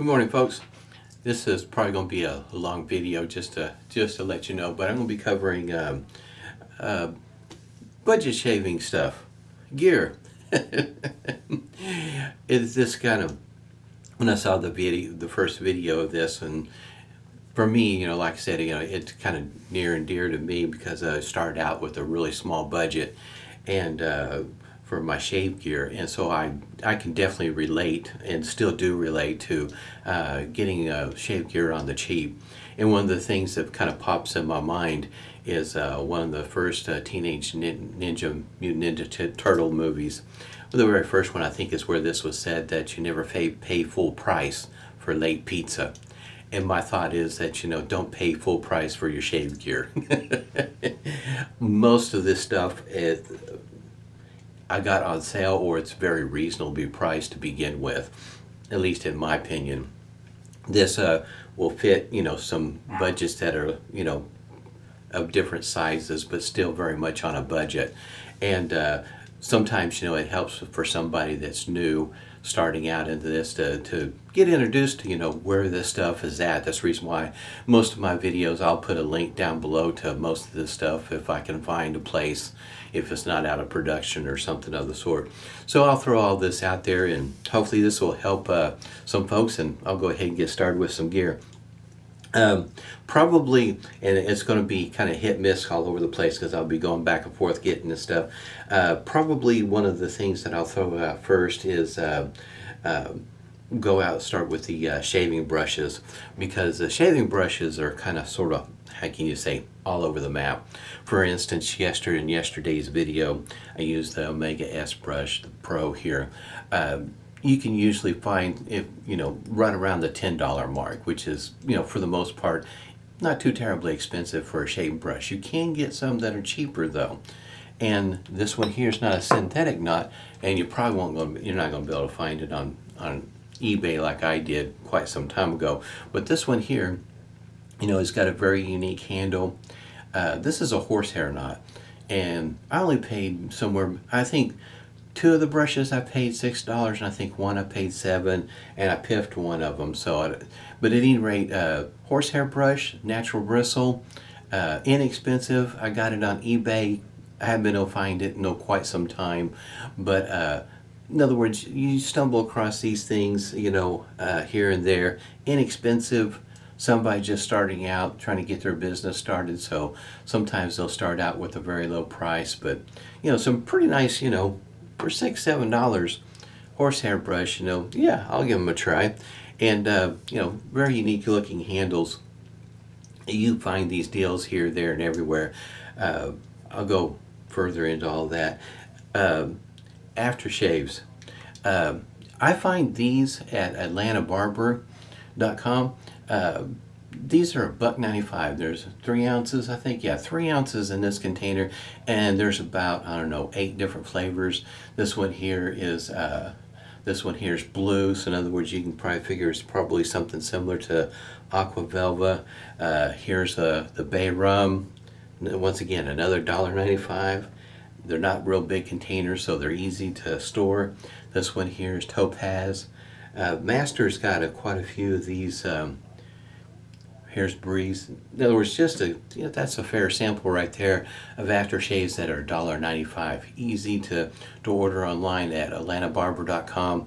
Good morning, folks. This is probably going to be a long video just to let you know, but I'm going to be covering budget shaving stuff, gear. It's this kind of, when I saw the first video of this, and for me, like I said, it's kind of near and dear to me because I started out with a really small budget, and for my shave gear, and so I can definitely relate and still do relate to getting shave gear on the cheap. And one of the things that kind of pops in my mind is one of the first Teenage Mutant Ninja Turtle movies. The very first one, I think, is where this was said that you never pay full price for late pizza. And my thought is that, don't pay full price for your shave gear. Most of this stuff I got on sale, or it's very reasonably priced to begin with, at least in my opinion. This will fit, some budgets that are, of different sizes, but still very much on a budget. And sometimes, it helps for somebody that's new starting out into this to get introduced to, where this stuff is at. That's the reason why most of my videos, I'll put a link down below to most of this stuff if I can find a place, if it's not out of production or something of the sort. So I'll throw all this out there, and hopefully this will help some folks, and I'll go ahead and get started with some gear. Probably, and it's going to be kind of hit miss all over the place because I'll be going back and forth getting this stuff. Probably one of the things that I'll throw out first is go out, start with the shaving brushes, because the shaving brushes are kind of sort of, how can you say, all over the map. For instance, in yesterday's video, I used the Omega S brush, the Pro here. You can usually find, if right around the $10 mark, which is, for the most part, not too terribly expensive for a shaving brush. You can get some that are cheaper though. And this one here is not a synthetic knot, and you're not going to be able to find it on eBay like I did quite some time ago. But this one here, it's got a very unique handle. This is a horsehair knot, and I only paid somewhere, I think, two of the brushes I paid $6, and I think one I paid $7, and I piffed one of them. But at any rate, horsehair brush, natural bristle, inexpensive. I got it on eBay. I haven't been able to find it in quite some time, but in other words, you stumble across these things, here and there, inexpensive. Somebody just starting out, trying to get their business started, so sometimes they'll start out with a very low price, but some pretty nice, for $6-7 horsehair brush, yeah, I'll give them a try. And very unique looking handles. You find these deals here, there, and everywhere. I'll go further into all that. Aftershaves. I find these at AtlantaBarber.com. These are $1.95. There's 3 ounces, I think. Yeah, 3 ounces in this container, and there's about, I don't know, 8 different flavors. This one here is blue, so in other words, you can probably figure it's probably something similar to Aqua Velva. Here's the Bay Rum. Once again, another $1.95. They're not real big containers, so they're easy to store. This one here is Topaz. Master's got quite a few of these. Here's Breeze. In other words, that's a fair sample right there of aftershaves that are $1.95. Easy to order online at AtlantaBarber.com.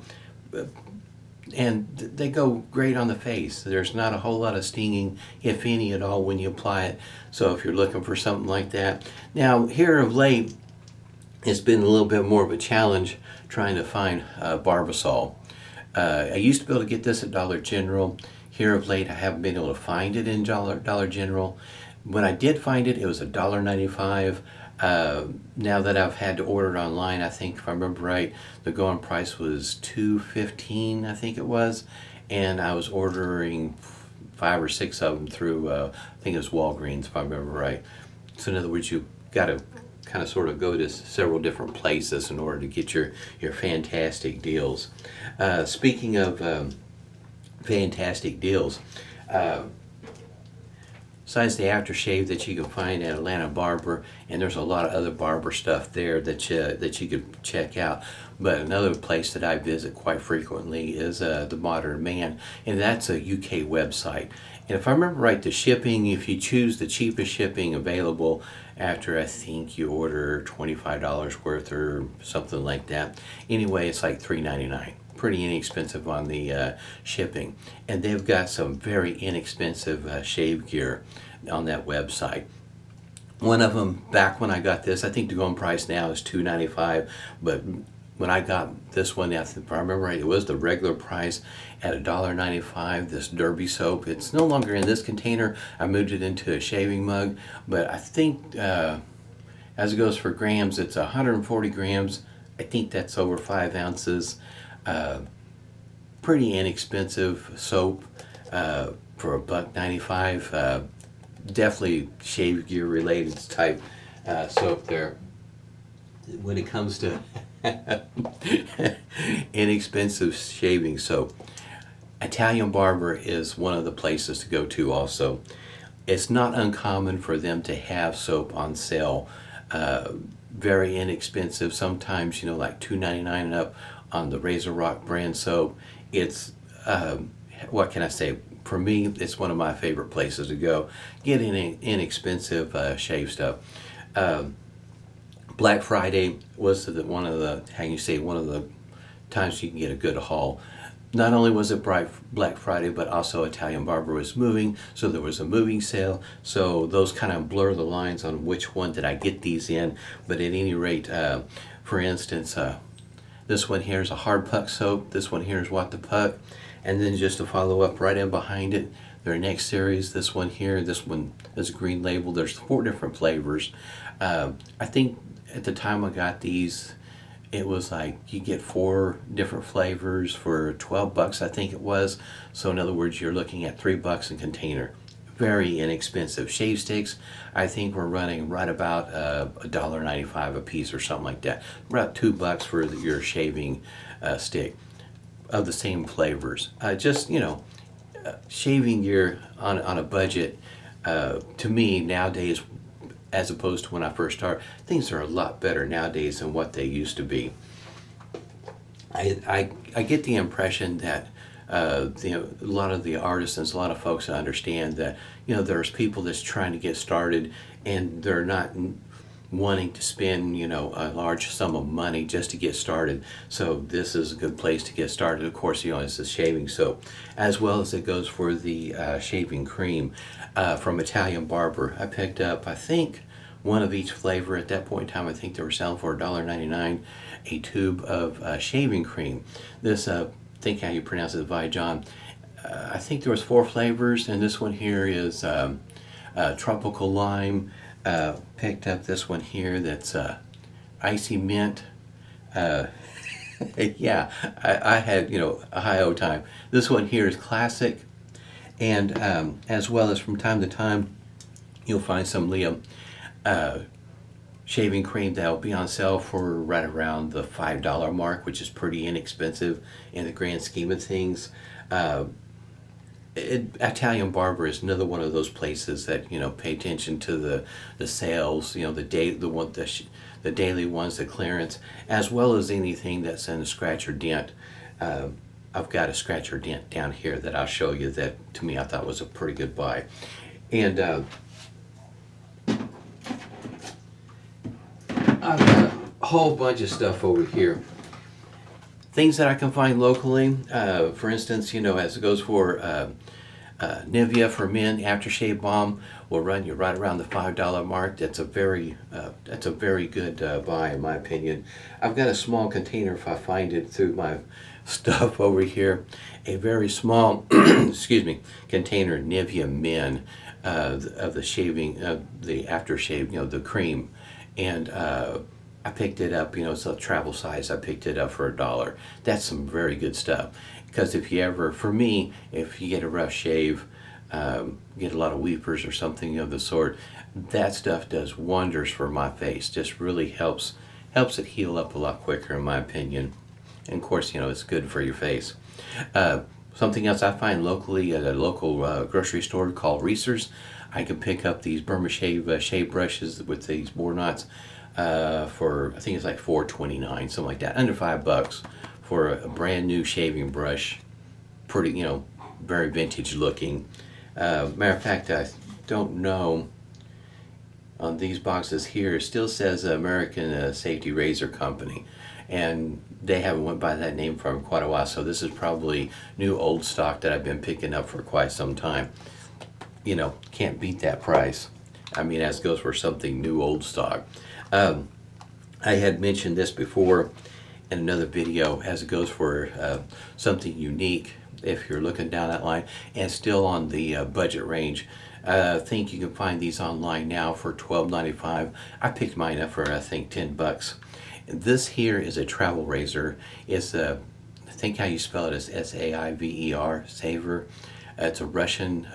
And they go great on the face. There's not a whole lot of stinging, if any at all, when you apply it. So if you're looking for something like that. Now, here of late, it's been a little bit more of a challenge trying to find Barbasol. I used to be able to get this at Dollar General. Here of late, I haven't been able to find it in Dollar General. When I did find it, it was $1.95. Now that I've had to order it online, I think, if I remember right, the going price was $2.15, I think it was. And I was ordering 5 or 6 of them through, I think it was Walgreens, if I remember right. So in other words, you've got to kind of sort of go to several different places in order to get your fantastic deals. Speaking of fantastic deals, besides the aftershave that you can find at Atlanta Barber, and there's a lot of other barber stuff there that you could check out. But another place that I visit quite frequently is the Modern Man, and that's a UK website. And if I remember right, the shipping, if you choose the cheapest shipping available after I think you order $25 worth or something like that, anyway, it's like $3.99. Pretty inexpensive on the shipping, and they've got some very inexpensive shave gear on that website. One of them, back when I got this, I think the going price now is $2.95, but when I got this one, if I remember right, it was the regular price at $1.95. This Derby soap, it's no longer in this container. I moved it into a shaving mug, but I think as it goes for grams, it's 140 grams. I think that's over 5 ounces. Pretty inexpensive soap for $1.95. Definitely shave gear related type soap there. When it comes to inexpensive shaving soap, Italian Barber is one of the places to go to also. It's not uncommon for them to have soap on sale. Very inexpensive, sometimes, like $2.99 and up on the Razor Rock brand soap. It's, what can I say? For me, it's one of my favorite places to go. Get inexpensive shave stuff. Black Friday was one of the times you can get a good haul. Not only was it Black Friday, but also Italian Barber was moving, so there was a moving sale. So those kind of blur the lines on which one did I get these in. But at any rate, for instance, this one here is a hard puck soap. This one here is What the Puck. And then just to follow up right in behind it, their next series, this one here, this one is a green label. There's 4 different flavors. I think at the time I got these, it was like you get 4 different flavors for $12, I think it was. So in other words, you're looking at $3 in container. Very inexpensive. Shave sticks, I think we're running right about $1.95 a piece or something like that. About $2 for your shaving stick of the same flavors. Shaving gear on a budget, to me nowadays, as opposed to when I first started, things are a lot better nowadays than what they used to be. I get the impression that a lot of the artisans, a lot of folks understand that there's people that's trying to get started and they're not wanting to spend a large sum of money just to get started. So this is a good place to get started. Of course, it's the shaving soap, as well as it goes for the shaving cream from Italian Barber. I picked up, I think, one of each flavor at that point in time. I think they were selling for $1.99 a tube of shaving cream. This, think how you pronounce it, Vijon. I think there was 4 flavors, and this one here is tropical lime. Picked up this one here that's icy mint. Yeah, I had a high old time. This one here is classic, and as well as from time to time you'll find some Liam shaving cream that will be on sale for right around the $5 mark, which is pretty inexpensive in the grand scheme of things. Italian Barber is another one of those places that pay attention to the sales, the daily ones, the clearance, as well as anything that's in a scratch or dent. I've got a scratch or dent down here that I'll show you that to me I thought was a pretty good buy. And I've got a whole bunch of stuff over here. Things that I can find locally, for instance, as it goes for Nivea for men aftershave balm will run you right around the $5 mark. That's a very good buy in my opinion. I've got a small container, if I find it through my stuff over here, a very small excuse me, container Nivea Men of the shaving, the aftershave, the cream, and I picked it up, it's a travel size. I picked it up for $1. That's some very good stuff. Because if you get a rough shave, get a lot of weepers or something of the sort, that stuff does wonders for my face. Just really helps it heal up a lot quicker, in my opinion. And of course, it's good for your face. Something else I find locally at a local grocery store called Reese's, I can pick up these Burma shave brushes with these bore knots for, I think it's like $4.29, something like that, under $5 for a brand new shaving brush. Pretty, very vintage looking. Matter of fact, I don't know, on these boxes here, it still says American Safety Razor Company, and they haven't went by that name for quite a while, so this is probably new old stock that I've been picking up for quite some time. Can't beat that price. I mean, as goes for something new old stock. I had mentioned this before in another video, as it goes for something unique if you're looking down that line and still on the budget range. I think you can find these online now for $12.95. I picked mine up for I think $10. This here is a travel razor. It's I think how you spell it is Saiver, Saver. It's a Russian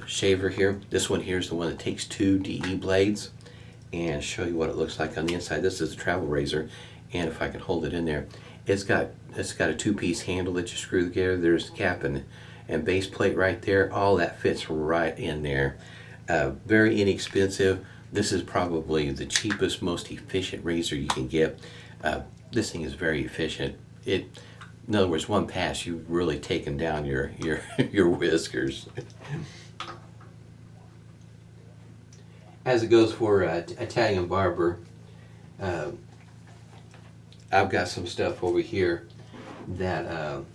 shaver here. This one here is the one that takes 2 DE blades, and show you what it looks like on the inside. This is a travel razor, and if I can hold it in there, it's got a 2-piece handle that you screw together. There's the cap and base plate right there. All that fits right in there. Very inexpensive. This is probably the cheapest, most efficient razor you can get. This thing is very efficient. In other words, one pass, you've really taken down your your whiskers. As it goes for Italian barber, I've got some stuff over here that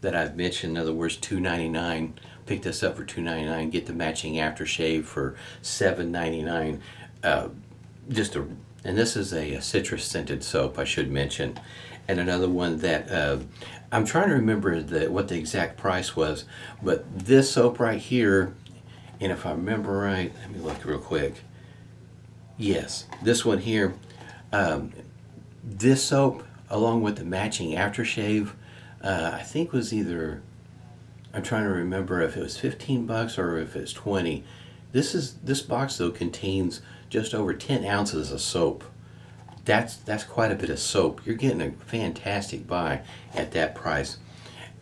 I've mentioned. In other words, $2.99. Pick this up for $2.99. Get the matching aftershave for $7.99. And this is a citrus scented soap, I should mention. And another one that I'm trying to remember what the exact price was, but this soap right here, and if I remember right, let me look real quick. Yes, this one here. This soap, along with the matching aftershave, I think was either, I'm trying to remember if it was $15 or if it's 20. This box though contains just over 10 ounces of soap. That's quite a bit of soap. You're getting a fantastic buy at that price.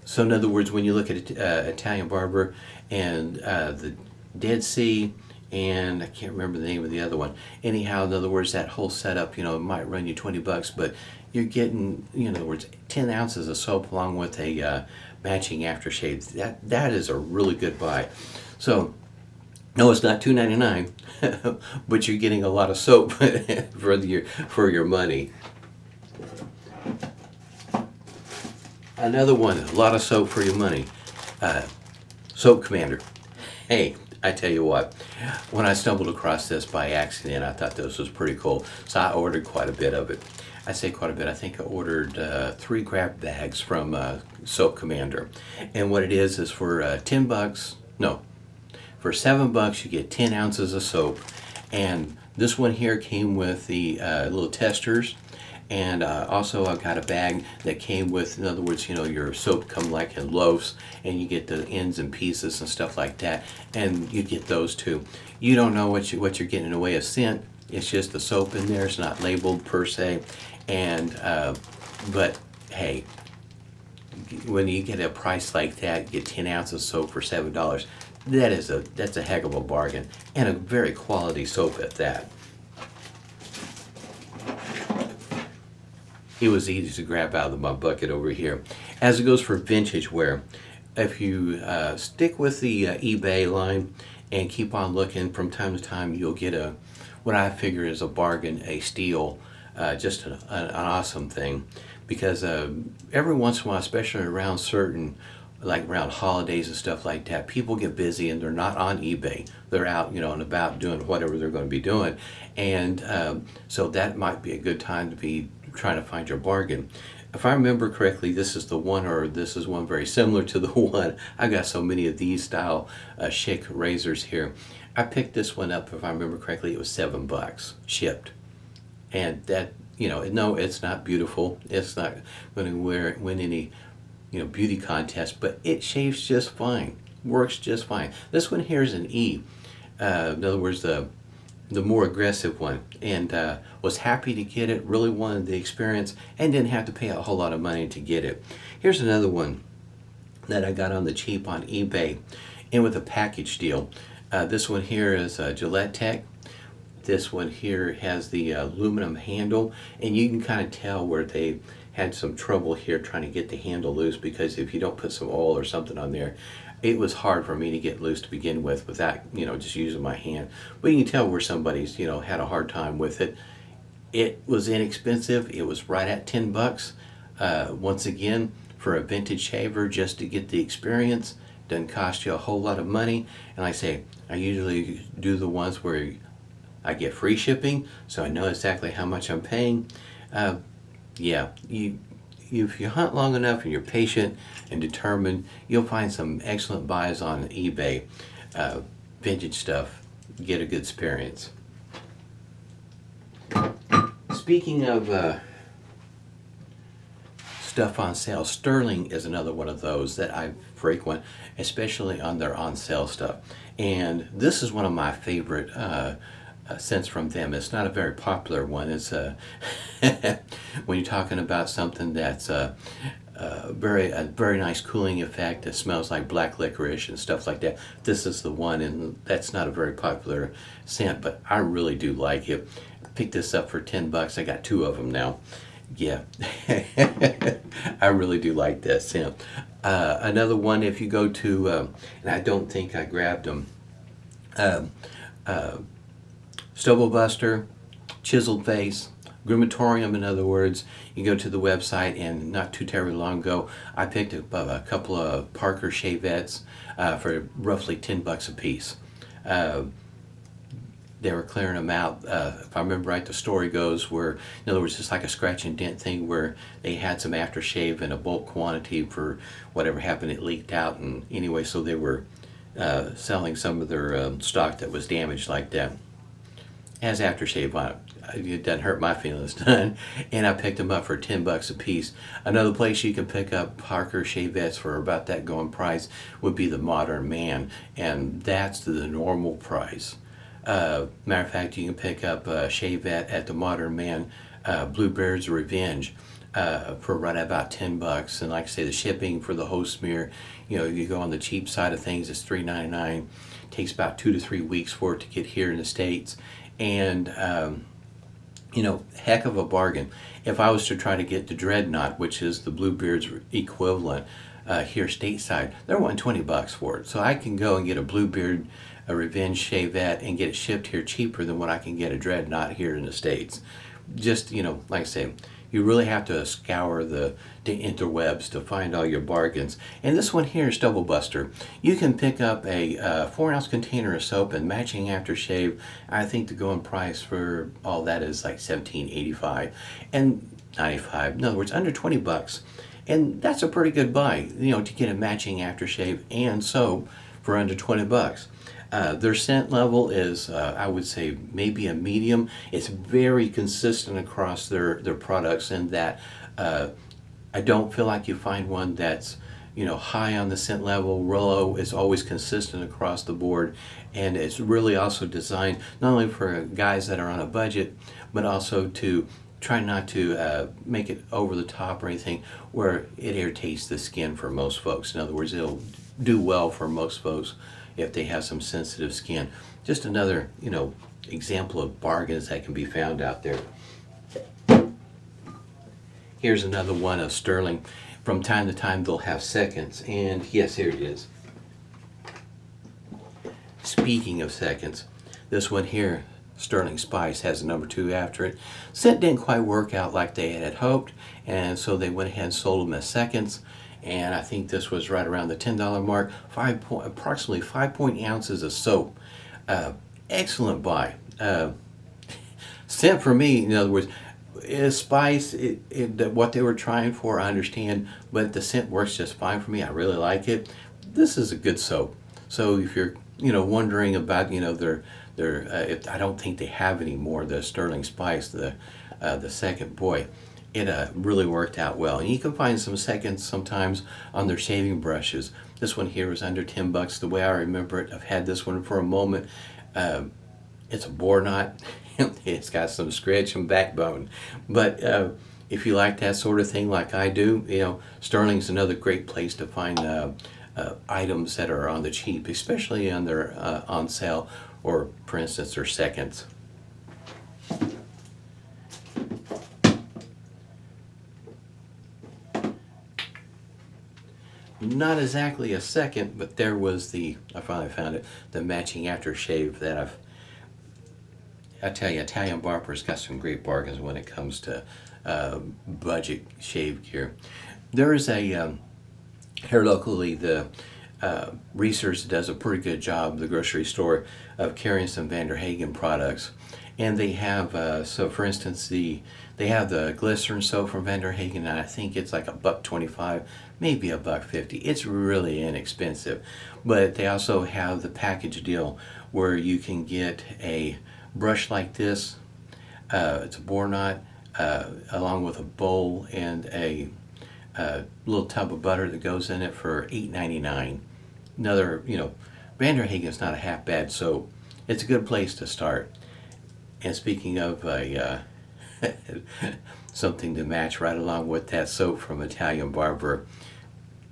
So in other words, when you look at Italian Barber and the Dead Sea, and I can't remember the name of the other one. Anyhow, in other words, that whole setup, it might run you $20, but you're getting, in other words, 10 ounces of soap along with a matching aftershave. That is a really good buy. So, no, it's not $2.99, but you're getting a lot of soap for your money. Another one, a lot of soap for your money. Soap Commander. Hey, I tell you what, when I stumbled across this by accident, I thought this was pretty cool, so I ordered quite a bit of it. I say quite a bit. I think I ordered 3 grab bags from Soap Commander, and what it is for $10. No, for $7 you get 10 ounces of soap, and this one here came with the little testers. And also I got a bag that came with, in other words, your soap come like in loaves, and you get the ends and pieces and stuff like that, and you get those too. You don't know what you're getting in the way of scent. It's just the soap in there. It's not labeled per se, and but hey, when you get a price like that, you get 10 ounces of soap for $7. That's a heck of a bargain, and a very quality soap at that. It was easy to grab out of my bucket over here. As it goes for vintage wear, if you stick with the eBay line and keep on looking, from time to time you'll get what I figure is a bargain, a steal, just an awesome thing. Because every once in a while, especially around around holidays and stuff like that, people get busy and they're not on eBay. They're out, and about doing whatever they're going to be doing. And so that might be a good time to be trying to find your bargain. If I remember correctly, this is the one, or this is one very similar to the one. I got so many of these style chic razors here. I picked this one up, if I remember correctly, it was $7 shipped. And that, no, it's not beautiful. It's not going to win any, beauty contest, but it shaves just fine. Works just fine. This one here is an E. In other words, the more aggressive one, and was happy to get it, really wanted the experience, and didn't have to pay a whole lot of money to get it. Here's another one. that I got on the cheap on eBay and with a package deal. This one here is Gillette Tech. This one here has the aluminum handle, and you can kind of tell where they had some trouble here trying to get the handle loose, because if you don't put some oil or something on there, it was hard for me to get loose to begin with without, just using my hand. But you can tell where somebody's, had a hard time with it. It was inexpensive. It was right at 10 bucks. Once again, for a vintage shaver, just to get the experience, doesn't cost you a whole lot of money. And like I say, I usually do the ones where I get free shipping, so I know exactly how much I'm paying. Yeah, if you hunt long enough and you're patient and determined, you'll find some excellent buys on eBay. Vintage stuff, get a good experience. Speaking of stuff on sale, Sterling is another one of those that I frequent, especially on their on sale stuff. And this is one of my favorite scents from them. It's not a very popular one. It's when you're talking about something that's a very nice cooling effect that smells like black licorice and stuff like that. This is the one, and that's not a very popular scent, but I really do like it. I picked this up for 10 bucks. I got 2 of them now. Yeah, I really do like that scent. Another one, if you go to, and I don't think I grabbed them, Stubble Buster, Chiseled Face, Grimatorium, in other words. You go to the website, and not too terribly long ago, I picked up a couple of Parker Shavettes for roughly 10 bucks a piece. They were clearing them out. If I remember right, the story goes where, in other words, it's like a scratch and dent thing where they had some aftershave in a bulk quantity for whatever happened. It leaked out, and anyway, so they were selling some of their stock that was damaged like that. Has aftershave on it. It doesn't hurt my feelings none. And I picked them up for 10 bucks a piece. Another place you can pick up Parker Shavettes for about that going price would be the Modern Man, and that's the normal price. Matter of fact, you can pick up Shavette at the Modern Man, Bluebeard's Revenge, for right about 10 bucks. And like I say, the shipping for the hose smear, you go on the cheap side of things, it's $3.99. Takes about 2 to 3 weeks for it to get here in the States. And heck of a bargain. If I was to try to get the Dreadnought, which is the Bluebeard's equivalent here stateside, they're wanting 20 bucks for it. So I can go and get a Bluebeard, a Revenge Shavette, and get it shipped here cheaper than what I can get a Dreadnought here in the States. Just, like I say, you really have to scour the interwebs to find all your bargains. And this one here is Stubble Buster. You can pick up a 4-ounce container of soap and matching aftershave. I think the going price for all that is like $17.85 and $95. In other words, under 20 bucks. And that's a pretty good buy, to get a matching aftershave and soap for under 20 bucks. Their scent level is, I would say, maybe a medium. It's very consistent across their products in that I don't feel like you find one that's, high on the scent level. Rollo is always consistent across the board, and it's really also designed not only for guys that are on a budget, but also to try not to make it over the top or anything where it irritates the skin for most folks. In other words, it'll do well for most folks if they have some sensitive skin. Just another, example of bargains that can be found out there. Here's another one of Sterling. From time to time they'll have seconds, and yes, here it is. Speaking of seconds, this one here, Sterling Spice, has a number 2 after it. Scent didn't quite work out like they had hoped, and so they went ahead and sold them as seconds. And I think this was right around the $10 mark. Approximately 5 ounces of soap. Excellent buy. Scent for me, in other words, is spice. What they were trying for, I understand, but the scent works just fine for me. I really like it. This is a good soap. So if you're, wondering about, their if I don't think they have any more, the Sterling Spice, the second, boy, it really worked out well. And you can find some seconds sometimes on their shaving brushes. This one here was under 10 bucks. The way I remember it, I've had this one for a moment. It's a bore knot. It's got some scratch and backbone. But if you like that sort of thing like I do, Sterling's another great place to find items that are on the cheap, especially on their on sale, or for instance their seconds. Not exactly a second, but there was I finally found it, the matching aftershave that I tell you, Italian Barber's got some great bargains when it comes to budget shave gear. There is a, here locally, the research does a pretty good job, the grocery store, of carrying some Van der Hagen products. And they have, so for instance, they have the glycerin soap from Van der Hagen, and I think it's like $1.25, maybe $1.50. It's really inexpensive. But they also have the package deal where you can get a brush like this. It's a bore knot, along with a bowl and a little tub of butter that goes in it for $8.99. Another, Van der Hagen's not a half bad soap. It's a good place to start. And speaking of something to match right along with that soap from Italian Barber,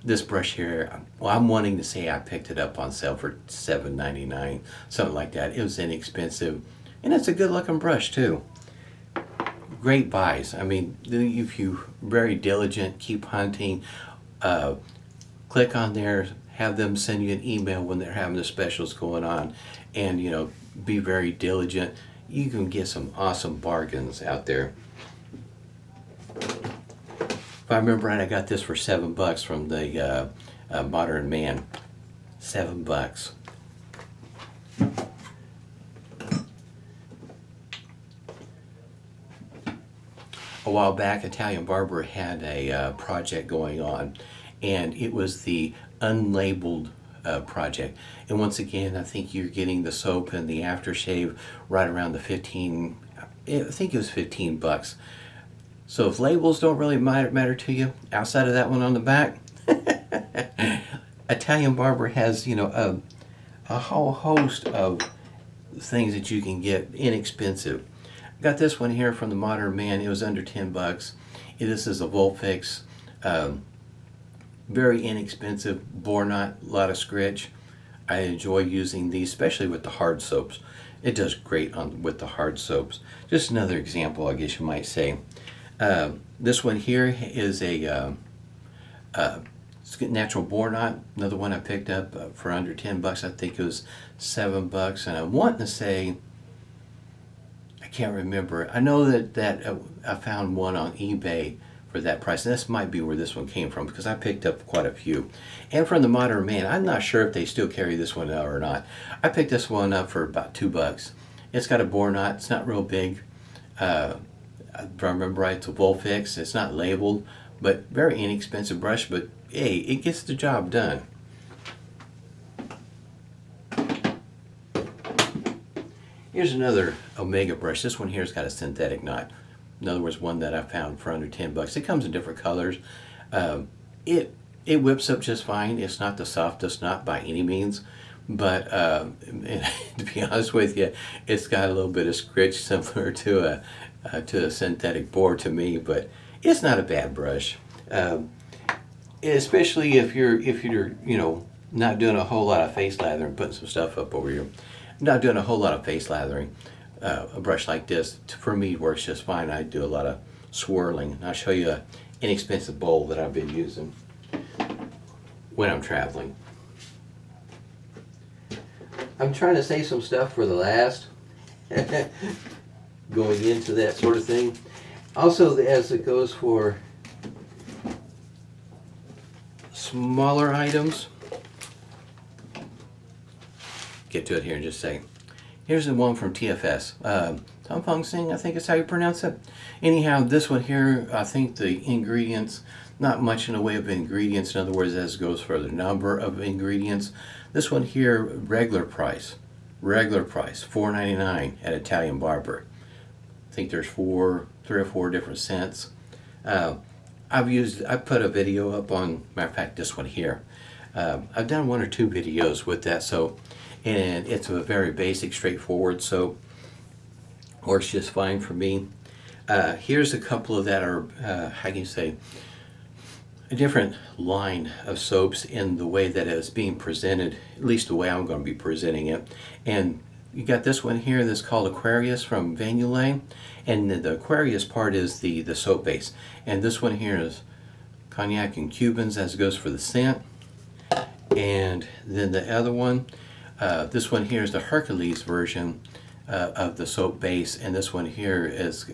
this brush here, well, I'm wanting to say I picked it up on sale for $7.99, something like that. It was inexpensive, and it's a good looking brush too. Great buys. I mean, if you're very diligent, keep hunting, click on there, have them send you an email when they're having the specials going on, and be very diligent. You can get some awesome bargains out there. If I remember right, I got this for $7 from the Modern Man. $7. A while back, Italian Barber had a project going on, and it was the unlabeled project. And once again, I think you're getting the soap and the aftershave right around the I think it was $15. So if labels don't really matter to you, outside of that one on the back, Italian Barber has, a whole host of things that you can get inexpensive. Got this one here from the Modern Man. It was under $10. This is a Volfix. Very inexpensive, bore knot, a lot of scritch. I enjoy using these, especially with the hard soaps. It does great with the hard soaps. Just another example, I guess you might say. This one here is a natural bore knot. Another one I picked up for under $10. I think it was $7. And I want to say, I can't remember. I know that I found one on eBay for that price. And this might be where this one came from, because I picked up quite a few. And from the Modern Man, I'm not sure if they still carry this one or not. I picked this one up for about $2. It's got a bore knot. It's not real big. If I remember right, it's a Volfix. It's not labeled, but very inexpensive brush. But hey, it gets the job done. Here's another Omega brush. This one here's got a synthetic knot. In other words, one that I found for under $10. It comes in different colors. It whips up just fine. It's not the softest knot by any means, but to be honest with you, it's got a little bit of scritch similar to a synthetic bore to me. But it's not a bad brush, especially if you're not doing a whole lot of face lathering, putting some stuff up over you. Not doing a whole lot of face lathering. A brush like this, for me, works just fine. I do a lot of swirling. I'll show you an inexpensive bowl that I've been using when I'm traveling. I'm trying to save some stuff for the last, going into that sort of thing. Also, as it goes for smaller items, get to it here in just a second. Here's the one from TFS. Tampong Sing, I think is how you pronounce it. Anyhow, this one here, I think the ingredients, not much in the way of ingredients. In other words, as it goes for the number of ingredients. This one here, regular price, $4.99 at Italian Barber. I think there's 3 or 4 different scents. I put a video up on, matter of fact, this one here. I've done 1 or 2 videos with that soap. And it's a very basic, straightforward soap. Works just fine for me. Here's a couple of that are, how can you say, a different line of soaps in the way that it's being presented, at least the way I'm going to be presenting it. And you got this one here that's called Aquarius from Vanulay, and the Aquarius part is the soap base. And this one here is Cognac and Cubans, as it goes for the scent. And then the other one, this one here is the Hercules version of the soap base, and this one here is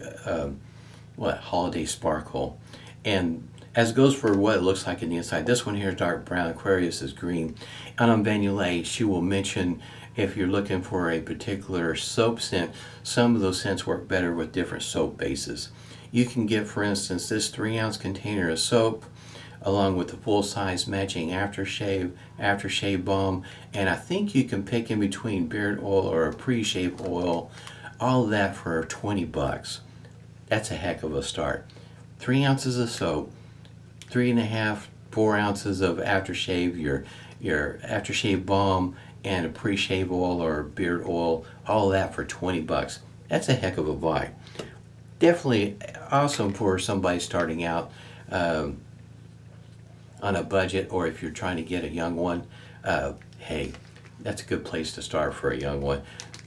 Holiday Sparkle. And as it goes for what it looks like in the inside, this one here is dark brown, Aquarius is green. And on Vanulay, she will mention if you're looking for a particular soap scent, some of those scents work better with different soap bases. You can get, for instance, this 3-ounce container of soap along with the full-size matching aftershave balm, and I think you can pick in between beard oil or a pre-shave oil, all of that for 20 bucks. That's a heck of a start. 3 ounces of soap, 3.5, 4 ounces of aftershave, your aftershave balm, and a pre-shave oil or beard oil, all of that for 20 bucks. That's a heck of a buy. Definitely awesome for somebody starting out on a budget, or if you're trying to get a young one. Hey, that's a good place to start for a young one.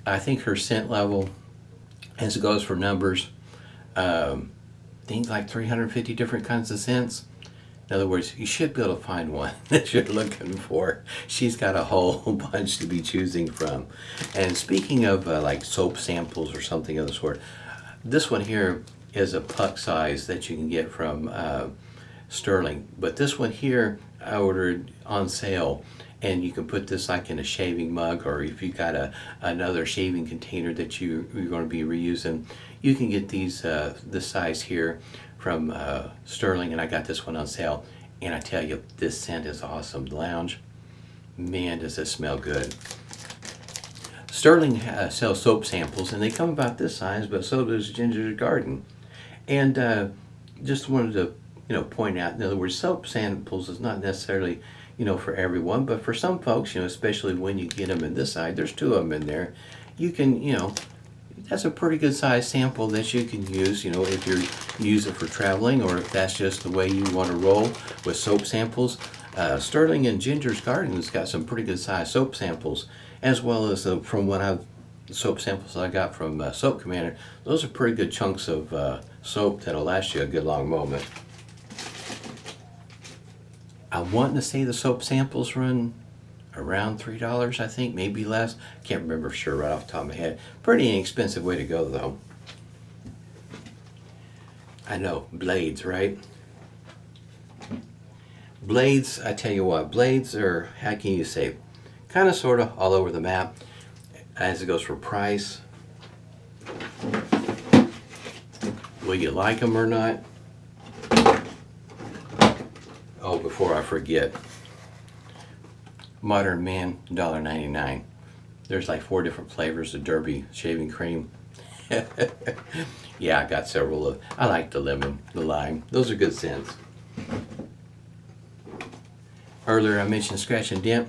I think her scent level, as it goes for numbers, things like 350 different kinds of scents. In other words, you should be able to find one that you're looking for. She's got a whole bunch to be choosing from. And speaking of like soap samples or something of the sort, this one here is a puck size that you can get from Sterling. But this one here I ordered on sale, and you can put this like in a shaving mug, or if you got another shaving container that you're going to be reusing, you can get these this size here from Sterling, and I got this one on sale, and I tell you, this scent is awesome. Lounge, man, does it smell good. Sterling sells soap samples, and they come about this size, but so does Ginger's Garden. And just wanted to point out, in other words, soap samples is not necessarily for everyone, but for some folks, especially when you get them in this side, there's 2 of them in there, you can, that's a pretty good size sample that you can use, if you use it for traveling, or if that's just the way you want to roll with soap samples. Sterling and Ginger's Garden has got some pretty good size soap samples, as well as from the soap samples I got from Soap Commander. Those are pretty good chunks of soap that'll last you a good long moment. I'm wanting to say the soap samples run around $3, I think, maybe less. Can't remember for sure right off the top of my head. Pretty inexpensive way to go, though. I know, Blades, right? Blades, I tell you what, Blades are, how can you say, kind of, sort of, all over the map as it goes for price. Will you like them or not? Oh, before I forget, Modern Man, $1.99. There's like 4 different flavors of Derby shaving cream. Yeah, I got several of. I like the lemon, the lime. Those are good scents. Earlier I mentioned Scratch and Dent.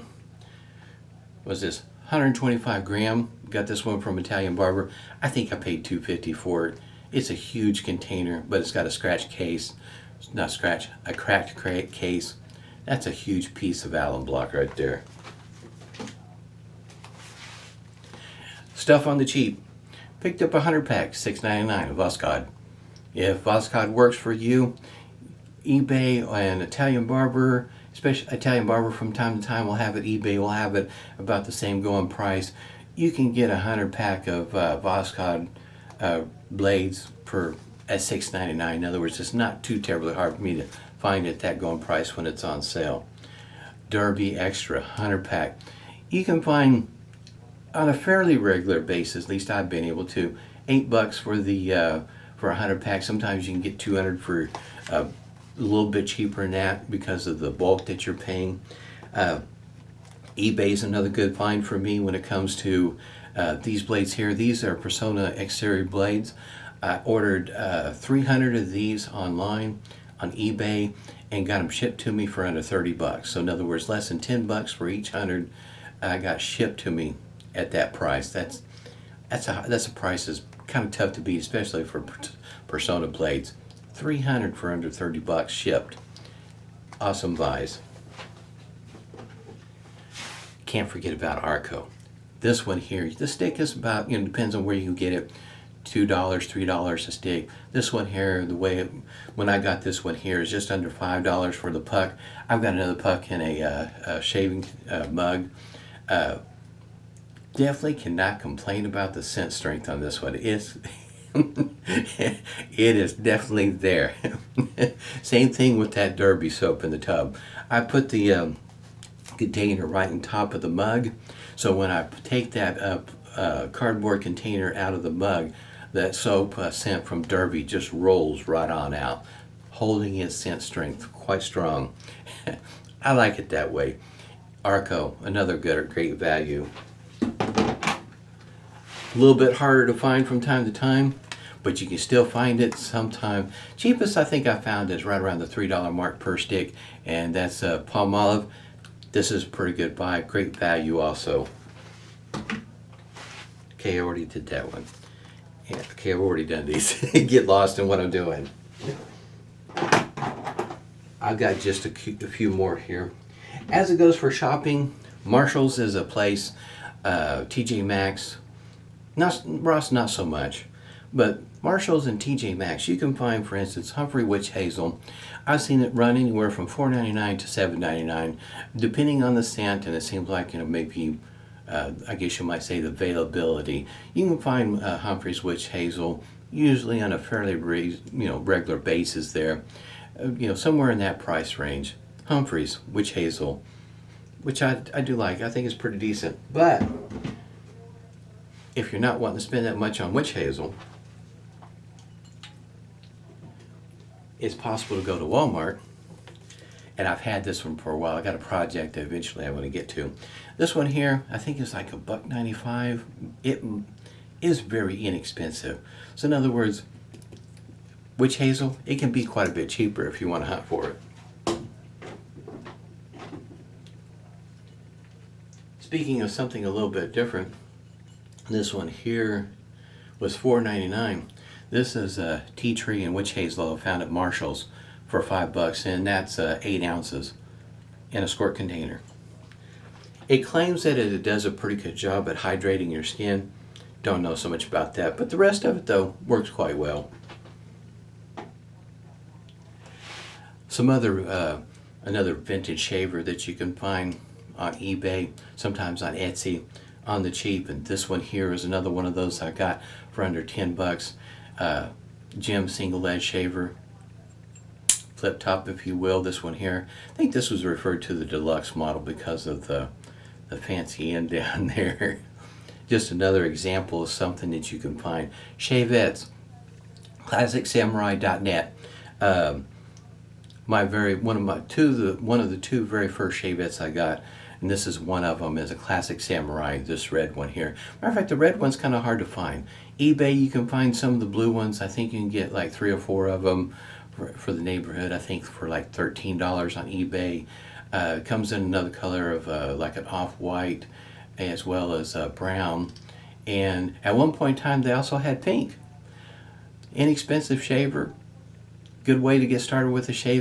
Was this 125 gram? Got this one from Italian Barber. I think I paid $2.50 for it. It's a huge container, but it's got a scratch case. Not scratch, a cracked case. That's a huge piece of alum block right there. Stuff on the cheap. Picked up a 100-pack, $6.99 of Voscod. If Voscod works for you, eBay and Italian Barber, especially Italian Barber from time to time will have it, eBay will have it about the same going price. You can get a 100-pack of Voscod blades at $6.99. In other words, it's not too terribly hard for me to find at that going price when it's on sale. Derby Extra 100-pack. You can find on a fairly regular basis, at least I've been able to, $8 for the for a 100-pack. Sometimes you can get 200 for a little bit cheaper than that because of the bulk that you're paying. eBay's another good find for me when it comes to these blades here. These are Persona exterior blades. I ordered 300 of these online on eBay and got them shipped to me for under $30. So in other words, less than $10 for each 100 got shipped to me at that price. That's a price that's kind of tough to beat, especially for Persona blades. 300 for under 30 bucks shipped. Awesome buys. Can't forget about Arco. This one here, the stick is about, depends on where you get it, $2, $3 a stick. This one here, when I got this one here, is just under $5 for the puck. I've got another puck in a shaving mug. Definitely cannot complain about the scent strength on this one. It's it is definitely there. Same thing with that Derby soap in the tub. I put the container right on top of the mug, so when I take that cardboard container out of the mug, that soap scent from Derby just rolls right on out, holding its scent strength quite strong. I like it that way. Arco, another great value. A little bit harder to find from time to time, but you can still find it sometime. Cheapest I think I found is right around the $3 mark per stick, and that's Palmolive. This is a pretty good buy, great value also. Okay, I already did that one. Yeah, okay, I've already done these. Get lost in what I'm doing. I've got just a few more here. As it goes for shopping, Marshall's is a place. TJ Maxx, Ross not so much, but Marshall's and TJ Maxx, you can find, for instance, Humphrey Witch Hazel. I've seen it run anywhere from $4.99 to $7.99, depending on the scent, and it seems like, maybe, I guess you might say the availability. You can find Humphrey's Witch Hazel usually on a fairly regular basis there, somewhere in that price range. Humphrey's Witch Hazel, which I do like. I think it's pretty decent. But if you're not wanting to spend that much on witch hazel, it's possible to go to Walmart. And I've had this one for a while. I got a project that eventually I want to get to. This one here, I think it's like $1.95. It is very inexpensive. So in other words, witch hazel, it can be quite a bit cheaper if you want to hunt for it. Speaking of something a little bit different, this one here was $4.99. This is a tea tree and witch hazel I found at Marshall's for $5, and that's 8 ounces in a squirt container. It claims that it does a pretty good job at hydrating your skin. Don't know so much about that, but the rest of it though works quite well. Some other another vintage shaver that you can find on eBay, sometimes on Etsy, on the cheap, and this one here is another one of those I got for under $10. Jim single edge shaver, flip top if you will. This one here, I think this was referred to the deluxe model because of the fancy end down there. Just another example of something that you can find. Shavettes, ClassicSamurai.net. One of the two very first shavettes I got, and this is one of them, is a Classic Samurai, this red one here. Matter of fact, the red one's kind of hard to find. eBay, you can find some of the blue ones. I think you can get like 3 or 4 of them for the neighborhood. I think for like $13 on eBay. It comes in another color of like an off-white, as well as brown. And at one point in time, they also had pink. Inexpensive shaver. Good way to get started with a shave.